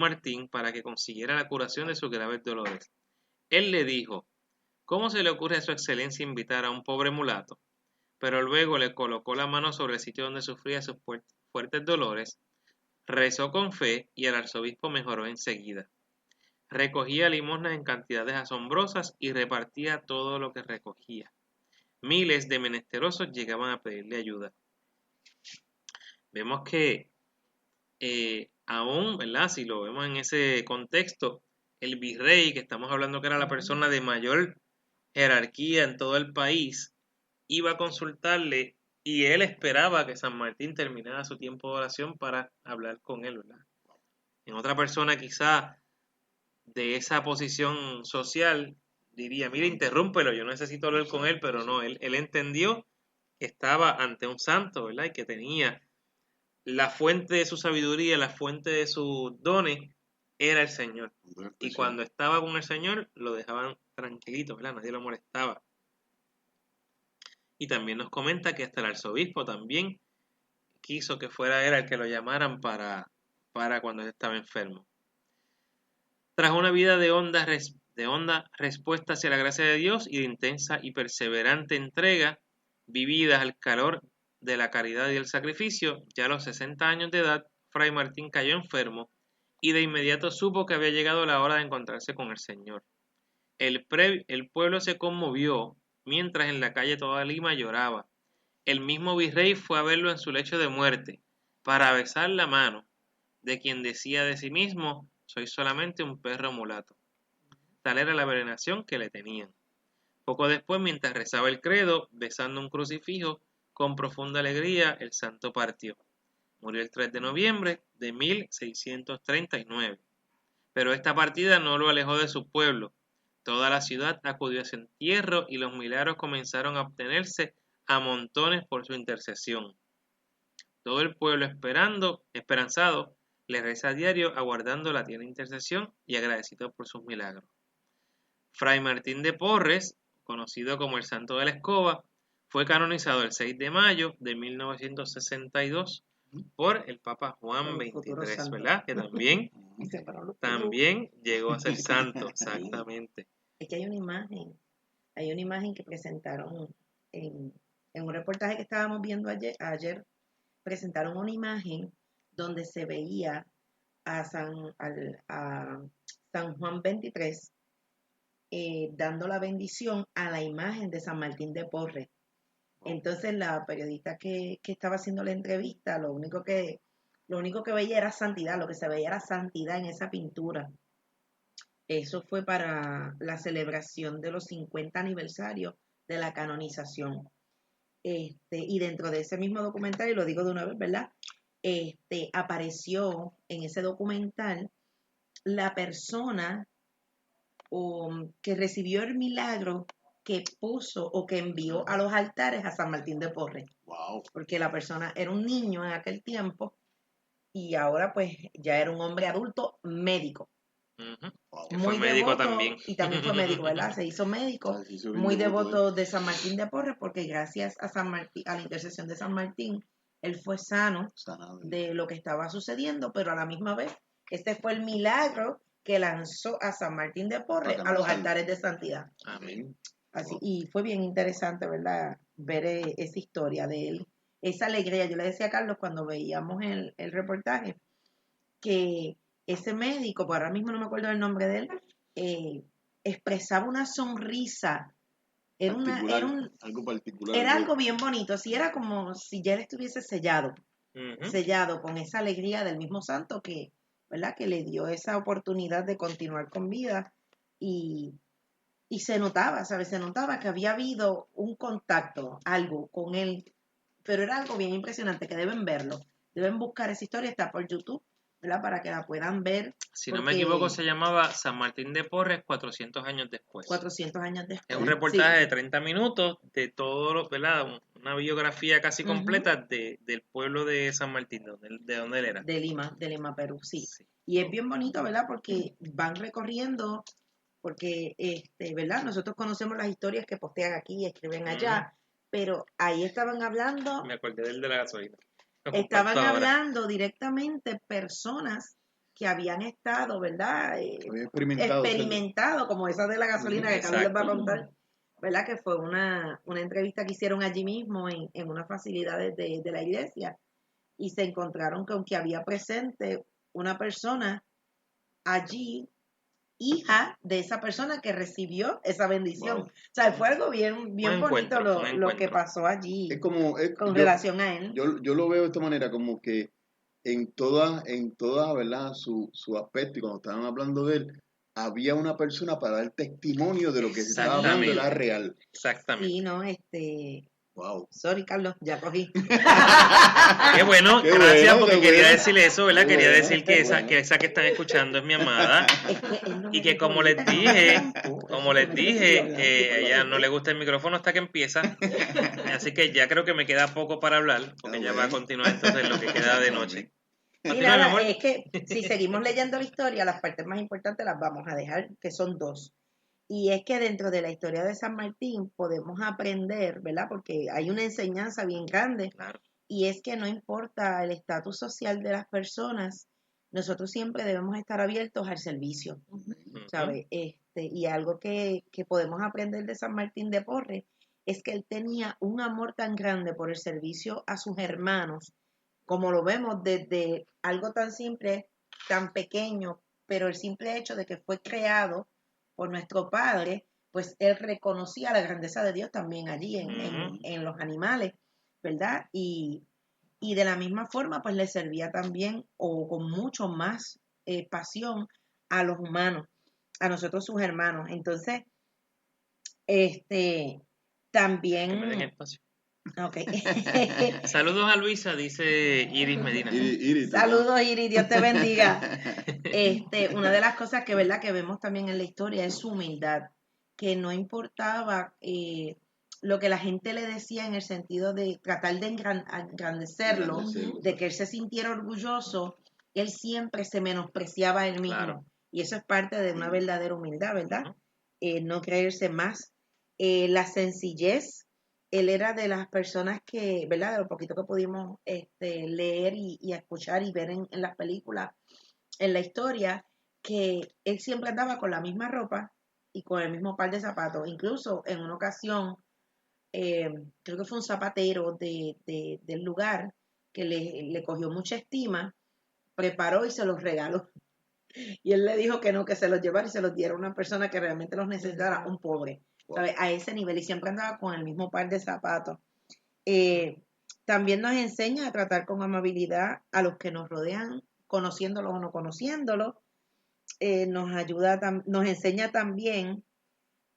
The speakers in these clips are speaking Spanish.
Martín para que consiguiera la curación de sus graves dolores. Él le dijo: ¿Cómo se le ocurre a su excelencia invitar a un pobre mulato? Pero luego le colocó la mano sobre el sitio donde sufría sus fuertes dolores, rezó con fe y el arzobispo mejoró enseguida. Recogía limosnas en cantidades asombrosas y repartía todo lo que recogía. Miles de menesterosos llegaban a pedirle ayuda. Vemos que aún, ¿verdad? Si lo vemos en ese contexto, el virrey, que estamos hablando que era la persona de mayor jerarquía en todo el país, iba a consultarle y él esperaba que San Martín terminara su tiempo de oración para hablar con él, ¿verdad? En otra persona quizá de esa posición social diría: mira, interrúmpelo, yo necesito hablar con él, pero no, él entendió que estaba ante un santo, ¿verdad? Y que tenía la fuente de su sabiduría, la fuente de sus dones, era el Señor. Y cuando estaba con el Señor, lo dejaban tranquilito, ¿verdad? Nadie lo molestaba. Y también nos comenta que hasta el arzobispo también quiso que fuera él el que lo llamaran para cuando él estaba enfermo. Tras una vida de honda respuesta hacia la gracia de Dios y de intensa y perseverante entrega, vividas al calor de la caridad y el sacrificio, ya a los 60 años de edad, Fray Martín cayó enfermo y de inmediato supo que había llegado la hora de encontrarse con el Señor. El pueblo se conmovió, mientras en la calle toda Lima lloraba. El mismo virrey fue a verlo en su lecho de muerte, para besar la mano de quien decía de sí mismo: soy solamente un perro mulato. Tal era la veneración que le tenían. Poco después, mientras rezaba el credo, besando un crucifijo, con profunda alegría el santo partió. Murió el 3 de noviembre de 1639. Pero esta partida no lo alejó de su pueblo. Toda la ciudad acudió a su entierro y los milagros comenzaron a obtenerse a montones por su intercesión. Todo el pueblo esperanzado, le reza a diario aguardando la tierna intercesión y agradecido por sus milagros. Fray Martín de Porres, conocido como el Santo de la Escoba, fue canonizado el 6 de mayo de 1962 por el Papa Juan XXIII, ¿verdad? Que también llegó a ser santo, exactamente. Es que hay una imagen que presentaron en un reportaje que estábamos viendo ayer, presentaron una imagen donde se veía a San Juan XXIII dando la bendición a la imagen de San Martín de Porres. Entonces la periodista que estaba haciendo la entrevista, lo único que veía era santidad, lo que se veía era santidad en esa pintura. Eso fue para la celebración de los 50 aniversarios de la canonización. Y dentro de ese mismo documental, y lo digo de una vez, ¿verdad? Apareció en ese documental la persona que recibió el milagro que puso o que envió a los altares a San Martín de Porres. Wow. Porque la persona era un niño en aquel tiempo y ahora pues ya era un hombre adulto médico. Wow. Muy fue médico devoto, también. Y también fue médico, ¿verdad? Se hizo médico, muy devoto de San Martín de Porres, porque gracias a San Martín, a la intercesión de San Martín, él fue sano de lo que estaba sucediendo, pero a la misma vez, este fue el milagro que lanzó a San Martín de Porres a los altares de santidad. Amén. Así, y fue bien interesante, ¿verdad? Ver esa historia de él, esa alegría. Yo le decía a Carlos cuando veíamos el reportaje que ese médico, pues ahora mismo no me acuerdo del nombre de él, expresaba una sonrisa. Era algo particular. Era algo bien bonito, así era como si ya él estuviese sellado con esa alegría del mismo santo que, ¿verdad? Que le dio esa oportunidad de continuar con vida y se notaba, ¿sabes? Se notaba que había habido un contacto, algo con él, pero era algo bien impresionante que deben verlo, deben buscar esa historia, está por YouTube, ¿verdad? Para que la puedan ver. Si no me equivoco, se llamaba San Martín de Porres 400 años después. 400 años después. Es un reportaje de 30 minutos de todo lo, ¿verdad? Una biografía casi completa del pueblo de San Martín, de donde él era. De Lima, Perú, sí. Y es bien bonito, ¿verdad? Porque van recorriendo, porque, ¿verdad? Nosotros conocemos las historias que postean aquí, escriben allá, pero ahí estaban hablando. Me acordé del de la gasolina. Estaban hablando directamente personas que habían estado, ¿verdad? Había experimentado. Experimentado, como esa de la gasolina que Carlos les va a Exacto. contar, ¿verdad? Que fue una entrevista que hicieron allí mismo en unas facilidades de la iglesia, y se encontraron con que había presente una persona allí, hija de esa persona que recibió esa bendición. Wow. O sea, fue algo bien Un bonito encuentro, lo un que encuentro. pasó allí Es como, con relación a él. yo lo veo de esta manera, como que en toda, ¿verdad? Su aspecto, y cuando estaban hablando de él, había una persona para dar testimonio de lo que se estaba hablando era Exactamente. real. Exactamente. Sí, no, Wow. sorry, Carlos, ya cogí. Qué bueno, Qué gracias, bueno, porque qué quería bueno. decirle eso, ¿verdad? Qué Quería bueno, decir qué que bueno. esa que están escuchando es mi amada. Es que él no me Y que dejó como les ahorita, no me dije, tiempo. como Eso les fue que estoy hablando, dije, yo a lo ella no dejé. le gusta el micrófono hasta que empieza. Así que ya creo que me queda poco para hablar, porque Ah, ella va a bueno. continuar entonces lo que queda de noche. Y Continúa, mi nada, amor. es que si seguimos leyendo la historia, las partes más importantes las vamos a dejar, que son dos. Y es que dentro de la historia de San Martín podemos aprender, ¿verdad? Porque hay una enseñanza bien grande, Claro. y es que no importa el estatus social de las personas, nosotros siempre debemos estar abiertos al servicio, Ujú. ¿sabes? Y algo que podemos aprender de San Martín de Porres es que él tenía un amor tan grande por el servicio a sus hermanos, como lo vemos desde algo tan simple, tan pequeño, pero el simple hecho de que fue creado por nuestro Padre, pues él reconocía la grandeza de Dios también allí Ujú. en los animales, ¿verdad? Y de la misma forma, pues le servía también o con mucho más pasión a los humanos, a nosotros sus hermanos. Entonces, Que me den también, espacio. ok. Saludos a Luisa, dice Iris Medina. Iris, Saludos, Iris, Dios te bendiga. Una de las cosas que, ¿verdad?, que vemos también en la historia es su humildad, que no importaba lo que la gente le decía en el sentido de tratar de engrandecerlo, de que él se sintiera orgulloso, él siempre se menospreciaba a él mismo. Claro. Y eso es parte de una verdadera humildad, ¿verdad? Ujú. No creerse más. La sencillez, él era de las personas que, ¿verdad?, de lo poquito que pudimos leer y escuchar y ver en las películas, en la historia, que él siempre andaba con la misma ropa y con el mismo par de zapatos. Incluso en una ocasión, creo que fue un zapatero del lugar que le cogió mucha estima, preparó y se los regaló. Y él le dijo que no, que se los llevara y se los diera a una persona que realmente los necesitara, un pobre, ¿sabes? A ese nivel. Y siempre andaba con el mismo par de zapatos. También nos enseña a tratar con amabilidad a los que nos rodean, conociéndolos o no conociéndolos. Nos enseña también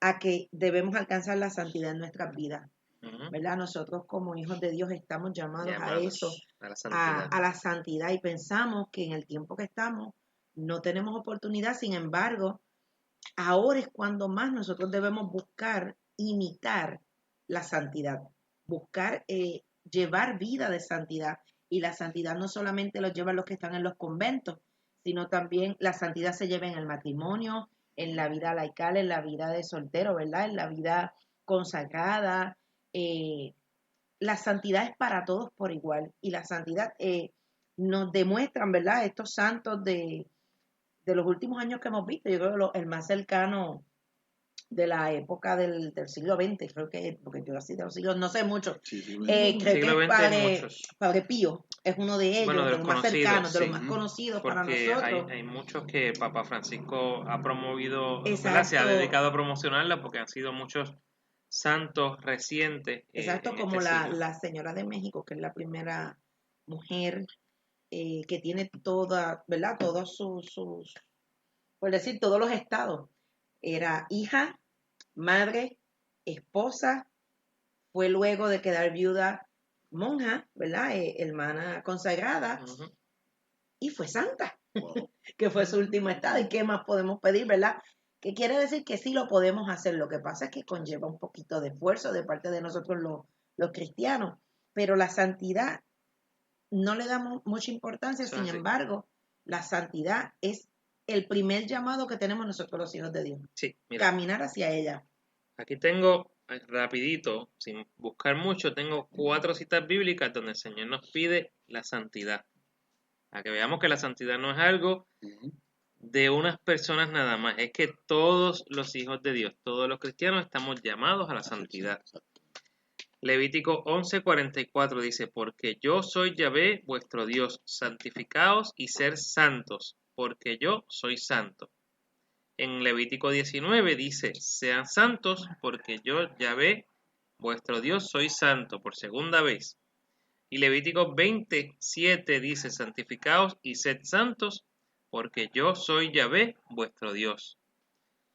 a que debemos alcanzar la santidad en nuestras vidas, Ujú. ¿verdad? Nosotros como hijos de Dios estamos llamados a eso, Llamados a la santidad. a la santidad, y pensamos que en el tiempo que estamos no tenemos oportunidad. Sin embargo, ahora es cuando más nosotros debemos buscar imitar la santidad, buscar llevar vida de santidad. Y la santidad no solamente lo llevan los que están en los conventos, sino también la santidad se lleva en el matrimonio, en la vida laical, en la vida de soltero, ¿verdad? En la vida consagrada. La santidad es para todos por igual, y la santidad nos demuestran, ¿verdad?, estos santos de los últimos años que hemos visto. Yo creo que el más cercano de la época del siglo XX, creo que, porque yo así de los siglos no sé mucho, Sí, creo Siglo que es XX hay muchos. Padre Pío, es uno de ellos, Bueno, de de los los más conocidos, cercanos, de los sí. más conocidos para Porque nosotros. hay muchos que Papa Francisco ha promovido, ¿verdad? Se ha Exacto, dedicado a promocionarla porque han sido muchos santos recientes exacto, en como este siglo. la señora de México, que es la primera mujer que tiene toda, ¿verdad? Todos sus, por decir, todos los estados. Era hija, madre, esposa, fue luego de quedar viuda, monja, ¿verdad? Hermana consagrada, Ujú. y fue santa, Wow. que fue su último estado. ¿Y qué más podemos pedir, verdad? Que quiere decir que sí lo podemos hacer. Lo que pasa es que conlleva un poquito de esfuerzo de parte de nosotros los cristianos, pero la santidad no le damos mucha importancia. Eso es Sin así. embargo, la santidad es el primer llamado que tenemos nosotros los hijos de Dios, Sí, mira, caminar hacia ella. aquí tengo rapidito, sin buscar mucho, tengo 4 citas bíblicas donde el Señor nos pide la santidad. Para que veamos que la santidad no es algo Ujú. de unas personas nada más, es que todos los hijos de Dios, todos los cristianos estamos llamados a la santidad. Exacto. Levítico 11:44 dice, porque yo soy Yahvé, vuestro Dios, santificaos y ser santos, porque yo soy santo. En Levítico 19 dice, sean santos, porque yo Yahvé, vuestro Dios, soy santo, por segunda vez. Y Levítico 27 dice, santificaos y sed santos, porque yo soy Yahvé, vuestro Dios.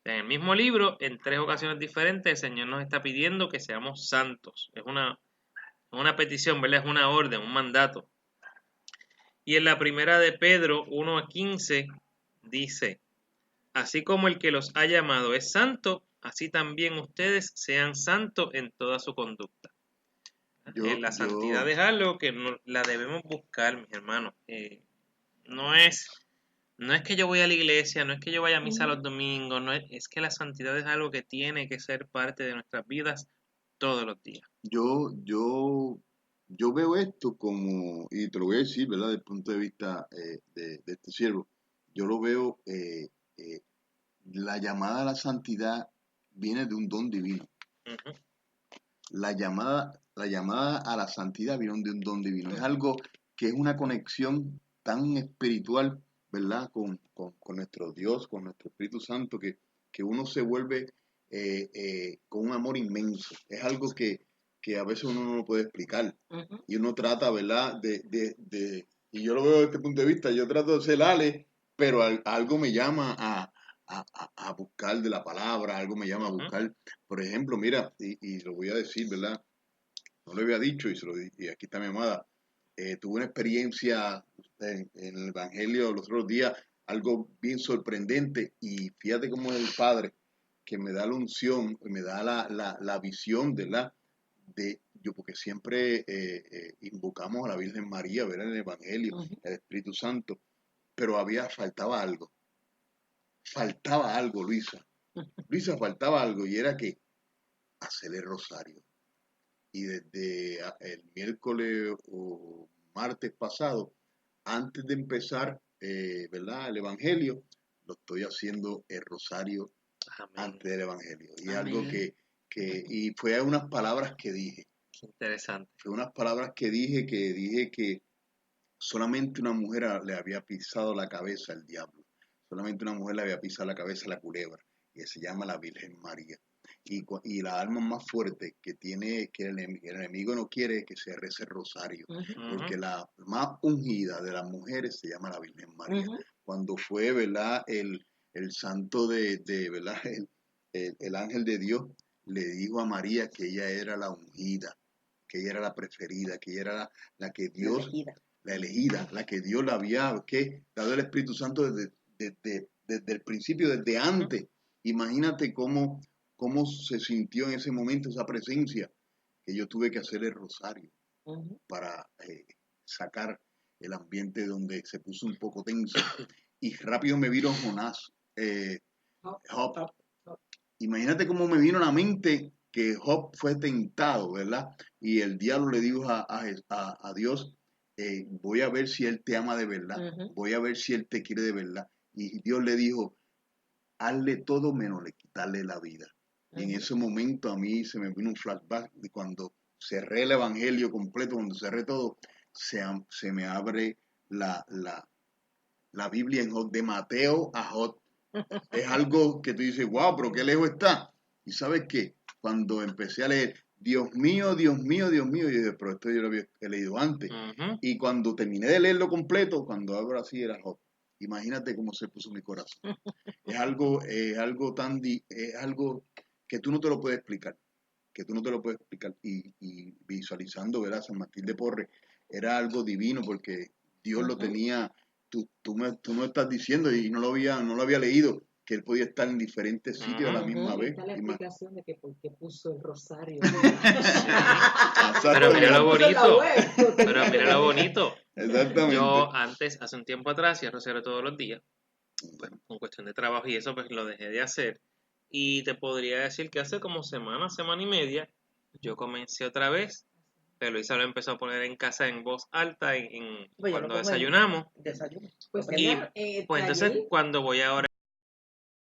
En el mismo libro, en 3 ocasiones diferentes, el Señor nos está pidiendo que seamos santos. Es una petición, ¿verdad? Es una orden, un mandato. Y en la primera de Pedro 1:15 dice, así como el que los ha llamado es santo, así también ustedes sean santos en toda su conducta. La santidad es algo que la debemos buscar, mis hermanos. No es que yo voy a la iglesia, no es que yo vaya a misa los domingos, es que la santidad es algo que tiene que ser parte de nuestras vidas todos los días. Yo veo esto como, y te lo voy a decir, ¿verdad? Desde el punto de vista de este siervo, yo lo veo, la llamada a la santidad viene de un don divino. Uh-huh. La llamada a la santidad viene de un don divino. Es algo que es una conexión tan espiritual, ¿verdad? Con nuestro Dios, con nuestro Espíritu Santo, que uno se vuelve con un amor inmenso. Es algo que a veces uno no lo puede explicar. Ujú. Y uno trata, ¿verdad? Y yo lo veo desde este punto de vista, yo trato de ser Ale, pero algo me llama a buscar de la palabra, algo me llama a Uh-huh. buscar. Por ejemplo, mira, y lo voy a decir, ¿verdad? No lo había dicho y aquí está mi amada. Tuve una experiencia en el Evangelio los otros días, algo bien sorprendente, y fíjate cómo es el Padre que me da la unción, me da la visión, ¿verdad? Porque siempre invocamos a la Virgen María, ¿verdad? En el Evangelio, Ujú. el Espíritu Santo, pero faltaba algo, Luisa. Luisa, faltaba algo, y era que hacer el rosario. Y desde el miércoles o martes pasado, antes de empezar, ¿verdad? El Evangelio, lo estoy haciendo el rosario Amén. antes del Evangelio. Y Amén. algo y fue unas palabras que dije. Qué interesante. Fue unas palabras que dije que solamente una mujer le había pisado la cabeza al diablo. Solamente una mujer le había pisado la cabeza a la culebra. Y se llama la Virgen María. Y la arma más fuerte que tiene, que el enemigo no quiere, que se rece el rosario. Ujú. Porque la más ungida de las mujeres se llama la Virgen María. Ujú. Cuando fue, ¿verdad? El santo ¿verdad? El ángel de Dios le dijo a María que ella era la ungida, que ella era la preferida, que ella era la que Dios, la elegida, la que Dios le había dado el Espíritu Santo desde el principio, desde antes. Imagínate cómo se sintió en ese momento esa presencia, que yo tuve que hacer el rosario Ujú. para sacar el ambiente donde se puso un poco tenso. Y rápido me vino Jonás, Job. Imagínate cómo me vino a la mente que Job fue tentado, ¿verdad? Y el diablo le dijo a Dios, voy a ver si él te ama de verdad, Ujú. voy a ver si él te quiere de verdad. Y Dios le dijo, hazle todo menos le quitarle la vida. Y en Ujú. ese momento a mí se me vino un flashback de cuando cerré el evangelio completo, cuando cerré todo, se me abre la Biblia en Job, de Mateo a Job. Es algo que tú dices, wow, pero qué lejos está. Y sabes qué, cuando empecé a leer, Dios mío, Dios mío, Dios mío, yo dije, pero esto yo lo había leído antes. Uh-huh. Y cuando terminé de leerlo completo, cuando abro así era Job. Imagínate cómo se puso mi corazón. Es algo que tú no te lo puedes explicar, que tú no te lo puedes explicar. Y visualizando, ¿verdad? San Martín de Porres era algo divino porque Dios lo Ujú. tenía, tú me estás diciendo y no lo había leído, que él podía estar en diferentes sitios a la Ujú. misma Ujú. vez. Está la explicación de que por qué puso el rosario. Pero mira lo Lo puso en la bonito. web. Pero mira lo bonito. Exactamente. Yo antes, hace un tiempo atrás, hacía rosario todos los días. Bueno, con cuestión de trabajo y eso, pues lo dejé de hacer. Y te podría decir que hace como semana y media, yo comencé otra vez Pero Luisa lo empezó a poner en casa en voz alta Pues yo lo cuando pongo en desayunamos. desayuno. Pues Y mira, pues entonces ayer cuando voy ahora